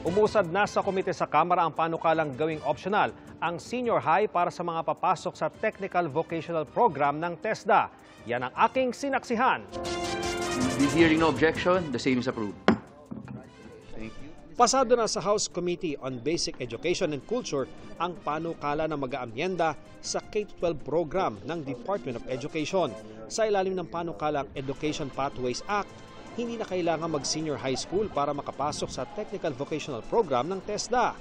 Umusad na sa komite sa Kamara ang panukalang gawing optional ang senior high para sa mga papasok sa Technical Vocational Program ng TESDA. Yan ang aking sinaksihan. Hearing no objection, the same is approved. Thank you. Pasado na sa House Committee on Basic Education and Culture ang panukala na mag-aamyenda sa K-12 program ng Department of Education. Sa ilalim ng panukalang Education Pathways Act, hindi na kailangan mag-senior high school para makapasok sa Technical Vocational Program ng TESDA.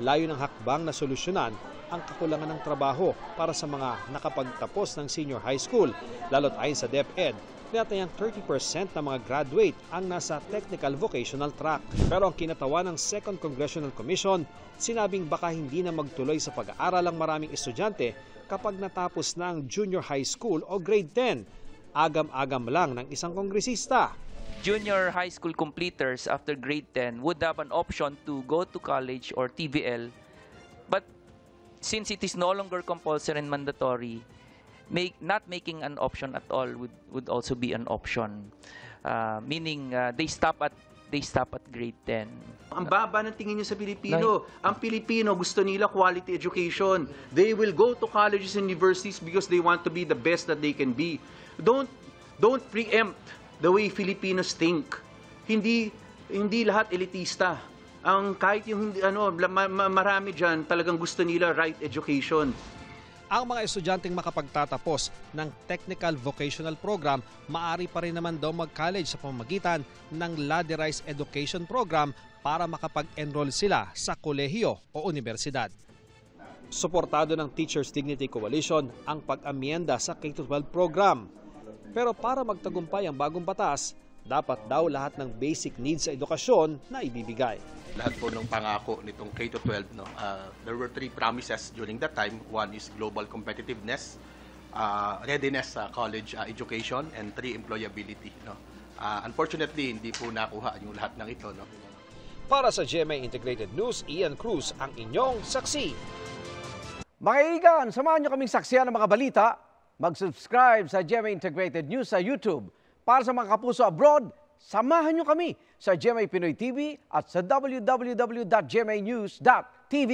Layo ng hakbang na solusyonan ang kakulangan ng trabaho para sa mga nakapagtapos ng senior high school, lalo't ayon sa DepEd, tinatayang 30% ng mga graduate ang nasa technical vocational track. Pero ang kinatawa ng Second Congressional Commission, sinabing baka hindi na magtuloy sa pag-aaral ang maraming estudyante kapag natapos na ang junior high school o grade 10. Agam-agam lang ng isang kongresista. Junior high school completers after grade 10 would have an option to go to college or TVL. But since it is no longer compulsory and mandatory, not making an option at all would also be an option. Meaning they stop at grade 10. Ang baba ng tingin nyo sa Pilipino. Ang Pilipino gusto nila quality education. They will go to colleges and universities because they want to be the best that they can be. Don't preempt the way Filipinos think. Hindi lahat elitista. Kahit yung marami diyan talagang gusto nila right education. Ang mga estudyanteng makapagtatapos ng Technical Vocational Program, maaari pa rin naman daw mag-college sa pamamagitan ng Ladderized Education Program para makapag-enroll sila sa kolehiyo o universidad. Suportado ng Teachers Dignity Coalition ang pag-amyenda sa K-12 program. Pero para magtagumpay ang bagong batas, dapat daw lahat ng basic needs sa edukasyon na ibibigay. Lahat po ng pangako nitong K-12, there were 3 promises during that time. One is global competitiveness, readiness sa college education, and 3, employability. Unfortunately, hindi po nakuha yung lahat ng ito. Para sa GMA Integrated News, Ian Cruz ang inyong saksi. Mga kaibigan, samahan nyo kaming saksiyan ng mga balita. Mag-subscribe sa GMA Integrated News sa YouTube. Para sa mga kapuso abroad, samahan nyo kami sa GMA Pinoy TV at sa www.gmanews.tv.